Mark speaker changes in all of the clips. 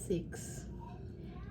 Speaker 1: 6।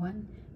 Speaker 1: 1।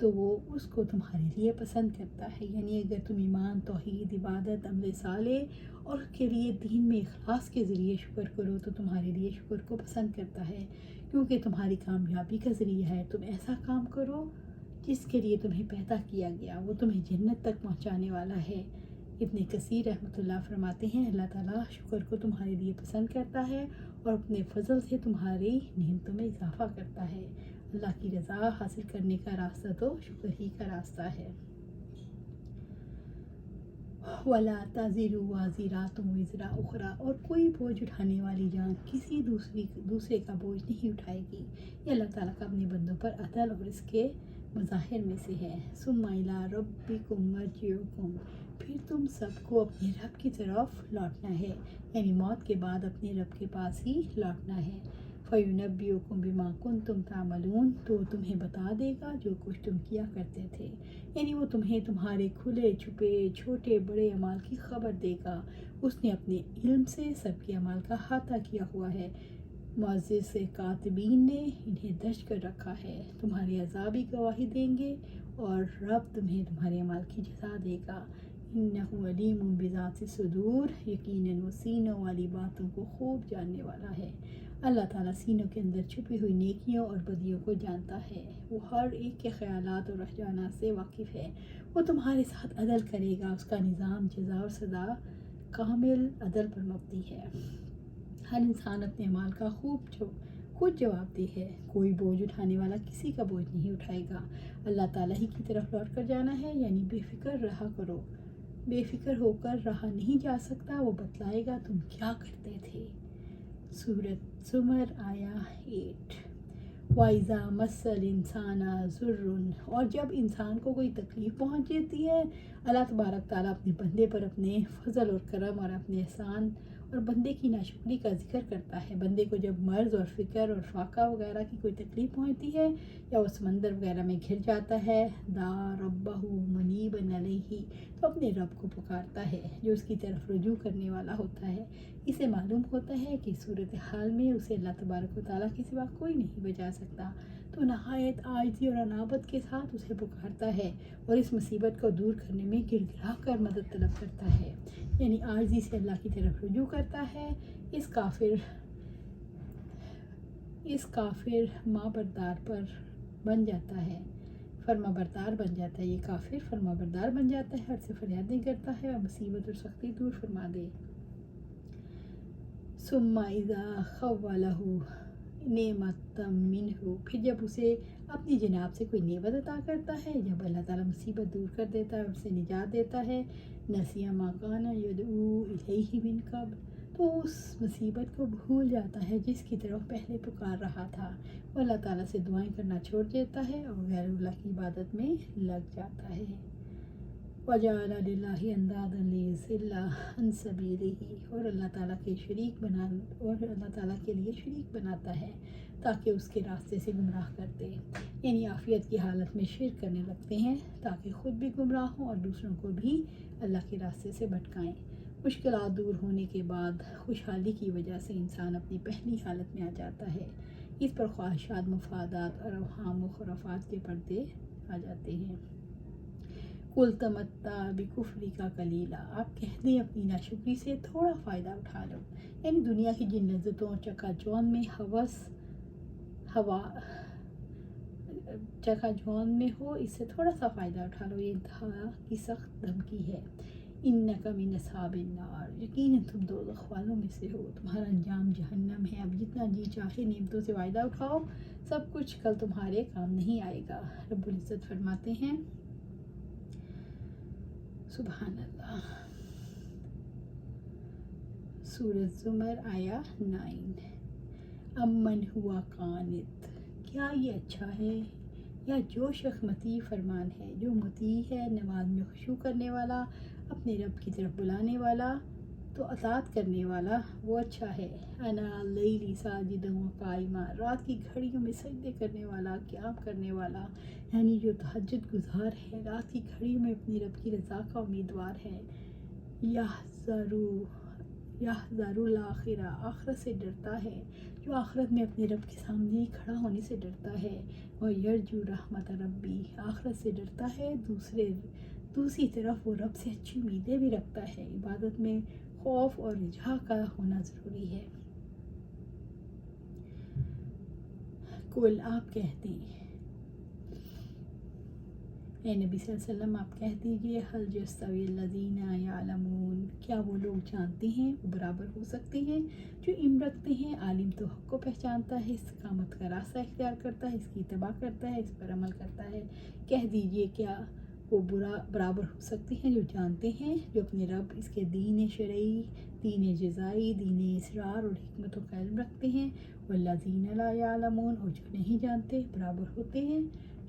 Speaker 1: تو وہ اس کو تمہارے لیے پسند کرتا ہے. یعنی اگر تم ایمان، توحید، عبادت، عمل صالح اور اس کے لیے دین میں اخلاص کے ذریعے شکر کرو تو تمہارے لیے شکر کو پسند کرتا ہے، کیونکہ تمہاری کامیابی کا ذریعہ ہے. تم ایسا کام کرو جس کے لیے تمہیں پیدا کیا گیا، وہ تمہیں جنت تک پہنچانے والا ہے. ابن کثیر رحمۃ اللہ فرماتے ہیں اللہ تعالیٰ شکر کو تمہارے لیے پسند کرتا ہے اور اپنے فضل سے تمہاری نعمتوں میں اضافہ کرتا ہے. اللہ کی رضا حاصل کرنے کا راستہ تو شکر ہی کا راستہ ہے. وَلَا تَزِرُ وَازِرَةٌ وِزْرَ أُخْرَىٰ، اور کوئی بوجھ اٹھانے والی جان کسی دوسرے کا بوجھ نہیں اٹھائے گی. یہ اللہ تعالیٰ کا اپنے بندوں پر عدل اور اس کے مظاہر میں سے ہے. ثُمَّ إِلَىٰ رَبِّكُمْ مَرْجِعُكُمْ، پھر تم سب کو اپنے رب کی طرف لوٹنا ہے، یعنی موت کے بعد اپنے رب کے پاس ہی لوٹنا ہے. فَيُنَبِّئُكُم بِمَا كُنتُمْ تَعْمَلُونَ، تو تمہیں بتا دے گا جو کچھ تم کیا کرتے تھے. یعنی وہ تمہیں تمہارے کھلے چھپے چھوٹے بڑے اعمال کی خبر دے گا. اس نے اپنے علم سے سب کے اعمال کا احاطہ کیا ہوا ہے. معزز کاتبین نے انہیں درج کر رکھا ہے. تمہارے اعضاء بھی گواہی دیں گے اور رب تمہیں تمہارے اعمال کی جزا دے گا. انہ علیم بذات الصدور، یقیناً وہ سینوں والی باتوں کو خوب جاننے والا ہے. اللہ تعالیٰ سینوں کے اندر چھپی ہوئی نیکیوں اور بدیوں کو جانتا ہے. وہ ہر ایک کے خیالات اور رجحانات سے واقف ہے. وہ تمہارے ساتھ عدل کرے گا. اس کا نظام جزا اور سزا کامل عدل پر مبنی ہے. ہر انسان اپنے اعمال کا خود جواب دہ ہے. کوئی بوجھ اٹھانے والا کسی کا بوجھ نہیں اٹھائے گا. اللہ تعالیٰ ہی کی طرف لوٹ کر جانا ہے، یعنی بے فکر رہا کرو. بے فکر ہو کر رہا نہیں جا سکتا. وہ بتلائے گا تم کیا کرتے تھے. سورۃ زمر آیا 8. وَإِذَا مَسَّ الْإِنسَانَ ضُرٌّ، اور جب انسان کو کوئی تکلیف پہنچ جاتی ہے، اللہ تبارک تعالیٰ اپنے بندے پر اپنے فضل اور کرم اور اپنے احسان اور بندے کی ناشکری کا ذکر کرتا ہے. بندے کو جب مرض اور فکر اور فاقہ وغیرہ کی کوئی تکلیف پہنچتی ہے یا وہ سمندر وغیرہ میں گھر جاتا ہے، دعا ربہ منیبا الیہ، تو اپنے رب کو پکارتا ہے جو اس کی طرف رجوع کرنے والا ہوتا ہے. اسے معلوم ہوتا ہے کہ صورتحال میں اسے اللہ تبارک و تعالیٰ کے سوا کوئی نہیں بچا سکتا، تو نہایت عاجزی اور انابت کے ساتھ اسے پکارتا ہے اور اس مصیبت کو دور کرنے میں گر گرا کر مدد طلب کرتا ہے. یعنی عاجزی سے اللہ کی طرف رجوع کرتا ہے. اس کافر ماں بردار پر بن جاتا ہے، فرما بردار بن جاتا ہے. یہ کافر فرما بردار بن جاتا ہے، ہر سے فریادیں کرتا ہے اور مصیبت اور سختی دور فرما دے. ثم اذا خولہ نعمت منہ، پھر جب اسے اپنی جناب سے کوئی نعمت عطا کرتا ہے، جب اللہ تعالیٰ مصیبت دور کر دیتا ہے اور اسے نجات دیتا ہے، نسی ما کان یدعو الیہ من قبل، تو اس مصیبت کو بھول جاتا ہے جس کی طرف پہلے پکار رہا تھا. وہ اللہ تعالیٰ سے دعائیں کرنا چھوڑ دیتا ہے اور غیر اللہ کی عبادت میں لگ جاتا ہے. وَجَعَلَ لِلَّهِ أَنْدَادًا لِيُضِلَّ عَنْ سَبِيلِهِ، اور اللہ تعالیٰ کے لیے شریک بناتا ہے تاکہ اس کے راستے سے گمراہ کر دے. یعنی عافیت کی حالت میں شرک کرنے لگتے ہیں تاکہ خود بھی گمراہ ہوں اور دوسروں کو بھی اللہ کے راستے سے بھٹکائیں. مشکلات دور ہونے کے بعد خوشحالی کی وجہ سے انسان اپنی پہلی حالت میں آ جاتا ہے. اس پر خواہشات، مفادات اور اوہام و خرافات کے پردے آ جاتے ہیں. قُلْ تَمَتَّعْ بِكُفْرِكَ قَلِيلًا، آپ کہہ دیں اپنی ناشکری سے تھوڑا فائدہ اٹھا لو. یعنی دنیا کی جن لذتوں چکا جون میں ہو، اس سے تھوڑا سا فائدہ اٹھا لو. یہ انتہا کی سخت دھمکی ہے. اِنَّكَ مِنْ أَصْحَابِ النَّارِ، یقیناً تم دوزخ والوں میں سے ہو، تمہارا انجام جہنم ہے. اب جتنا جی چاہے نعمتوں سے فائدہ اٹھاؤ، سب کچھ کل تمہارے کام نہیں آئے گا. رب العزت فرماتے ہیں سبحان اللہ. سورۃ زمر آیا 9. امن ہوا قانت، کیا یہ اچھا ہے یا جو شخص مطیع فرمان ہے، جو مطیع ہے، نماز میں خشوع کرنے والا، اپنے رب کی طرف بلانے والا، تو اطاعت کرنے والا، وہ اچھا ہے. انا اللیل ساجدا وقائما، رات کی گھڑیوں میں سجدے کرنے والا، قیام کرنے والا، یعنی جو تہجد گزار ہے، رات کی گھڑیوں میں اپنے رب کی رضا کا امیدوار ہے. یحذر الآخرہ، آخرت سے ڈرتا ہے، جو آخرت میں اپنے رب کے سامنے کھڑا ہونے سے ڈرتا ہے، وَيَرْجُو رحمت ربی، آخرت سے ڈرتا ہے، دوسری طرف وہ رب سے اچھی امیدیں بھی رکھتا ہے۔ عبادت میں خوف اور رجا کا ہونا ضروری ہے۔ کل آپ کہتے ہیں، اے نبی صلی اللہ علیہ وسلم آپ کہہ دیجئے، هل يستوي الذين يعلمون، کیا وہ لوگ جانتے ہیں، وہ برابر ہو سکتے ہیں جو علم رکھتے ہیں؟ عالم تو حق کو پہچانتا ہے، استقامت کا راستہ اختیار کرتا ہے، اس کی اتباع کرتا ہے، اس پر عمل کرتا ہے۔ کہہ دیجئے کیا وہ برابر ہو سکتے ہیں جو جانتے ہیں، جو اپنے رب اس کے دین شرعی، دین جزائی، دین اسرار اور حکمت و علم رکھتے ہیں، والذین لا یعلمون، اور جو نہیں جانتے برابر ہوتے ہیں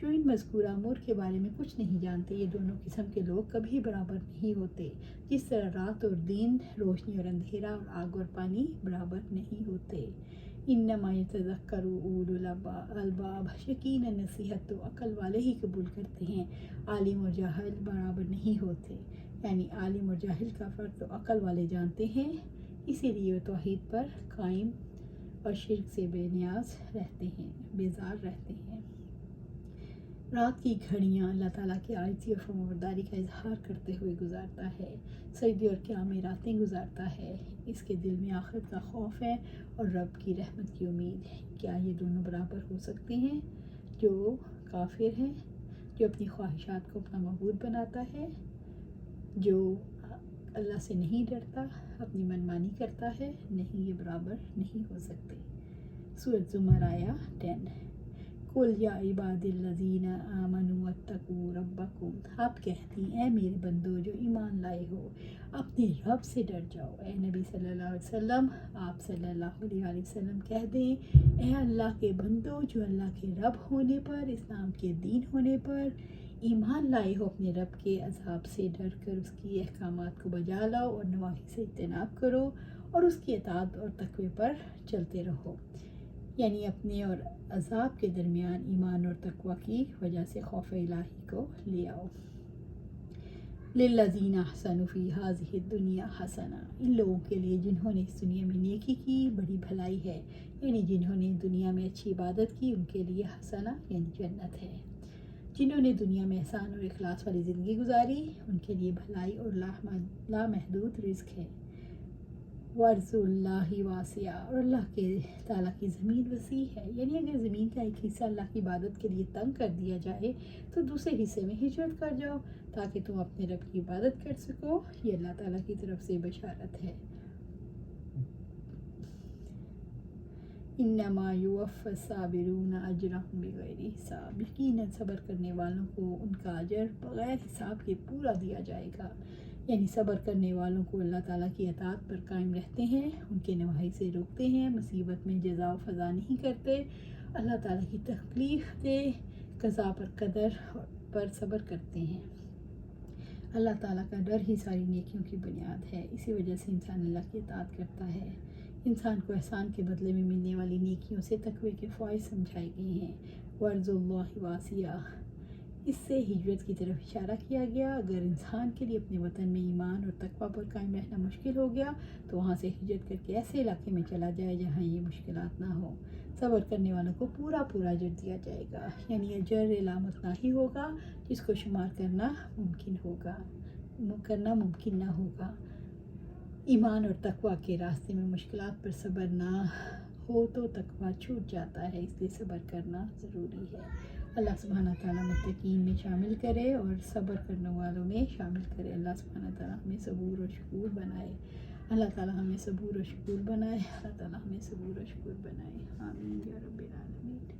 Speaker 1: جو ان مذکورہ امور کے بارے میں کچھ نہیں جانتے۔ یہ دونوں قسم کے لوگ کبھی برابر نہیں ہوتے، جس طرح رات اور دن، روشنی اور اندھیرا، اور آگ اور پانی برابر نہیں ہوتے۔ انما یتذکر اولو الالباب، یقیناً نصیحت تو عقل والے ہی قبول کرتے ہیں، عالم اور جاہل برابر نہیں ہوتے، یعنی عالم اور جاہل کا فرق تو عقل والے جانتے ہیں، اسی لیے وہ توحید پر قائم اور شرک سے بے نیاز رہتے ہیں، بیزار رہتے ہیں۔ رات کی گھڑیاں اللہ تعالیٰ کی عاجزی اور فرمانبرداری کا اظہار کرتے ہوئے گزارتا ہے، سجدے اور قیام میں راتیں گزارتا ہے، اس کے دل میں آخرت کا خوف ہے اور رب کی رحمت کی امید ہے۔ کیا یہ دونوں برابر ہو سکتے ہیں؟ جو کافر ہیں، جو اپنی خواہشات کو اپنا معبود بناتا ہے، جو اللہ سے نہیں ڈرتا، اپنی منمانی کرتا ہے، نہیں، یہ برابر نہیں ہو سکتے۔ سورۃ زمر آیا 10۔ قل یا عباد الذین آمنوا اتقوا ربکم، آپ کہتی ہیں اے میرے بندو جو ایمان لائے ہو، اپنے رب سے ڈر جاؤ۔ اے نبی صلی اللہ علیہ وسلم، آپ صلی اللہ علیہ وسلم کہہ دیں، اے اللہ کے بندو جو اللہ کے رب ہونے پر، اسلام کے دین ہونے پر ایمان لائے ہو، اپنے رب کے عذاب سے ڈر کر اس کی احکامات کو بجا لاؤ اور نواہی سے اجتناب کرو، اور اس کی اطاعت اور تقوی پر چلتے رہو، یعنی اپنے اور عذاب کے درمیان ایمان اور تقوی کی وجہ سے خوف الہی کو لے آؤ۔ للذین احسنوا فی ہذہ الدنیا حسنہ، ان لوگوں کے لیے جنہوں نے اس دنیا میں نیکی کی بڑی بھلائی ہے، یعنی جنہوں نے دنیا میں اچھی عبادت کی ان کے لیے حسنہ یعنی جنت ہے، جنہوں نے دنیا میں احسان اور اخلاص والی زندگی گزاری ان کے لیے بھلائی اور لامحدود رزق ہے۔ وَأَرْضُ اللَّهِ وَاسِعَةٌ، اور اللہ کے تعالیٰ کی زمین وسیع ہے، یعنی اگر زمین کا ایک حصہ اللہ کی عبادت کے لیے تنگ کر دیا جائے تو دوسرے حصے میں ہجرت کر جاؤ تاکہ تم اپنے رب کی عبادت کر سکو، یہ اللہ تعالیٰ کی طرف سے بشارت ہے۔ انما یوفی الصابرون اجرهم بغیر حساب، یقیناً صبر کرنے والوں کو ان کا اجر بغیر حساب کے پورا دیا جائے گا، یعنی صبر کرنے والوں کو اللہ تعالیٰ کی اطاعت پر قائم رہتے ہیں، ان کے نواہی سے روکتے ہیں، مصیبت میں جزا و فضا نہیں کرتے، اللہ تعالیٰ کی تکلیف دہ قضا پر قدر پر صبر کرتے ہیں۔ اللہ تعالیٰ کا ڈر ہی ساری نیکیوں کی بنیاد ہے، اسی وجہ سے انسان اللہ کی اطاعت کرتا ہے۔ انسان کو احسان کے بدلے میں ملنے والی نیکیوں سے تقوی کے فوائد سمجھائے گئے ہیں۔ وَأَرْضُ اللَّهِ وَاسِعَةٌ، اس سے ہجرت کی طرف اشارہ کیا گیا۔ اگر انسان کے لیے اپنے وطن میں ایمان اور تقوی پر قائم رہنا مشکل ہو گیا تو وہاں سے ہجرت کر کے ایسے علاقے میں چلا جائے جہاں یہ مشکلات نہ ہوں۔ صبر کرنے والوں کو پورا اجر دیا جائے گا، یعنی اجر علامت نہ ہی ہوگا جس کو شمار کرنا ممکن نہ ہوگا۔ ایمان اور تقوی کے راستے میں مشکلات پر صبر نہ ہو تو تقوی چھوٹ جاتا ہے، اس لیے صبر کرنا ضروری ہے۔ اللہ سبحانہ تعالیٰ متقین میں شامل کرے اور صبر کرنے والوں میں شامل کرے۔ اللہ سبحانہ تعالیٰ ہمیں صبور و شکور بنائے، اللہ تعالیٰ ہمیں صبور و شکور بنائے، اللہ تعالیٰ ہمیں صبور و شکور بنائے، آمین یا رب العالمین۔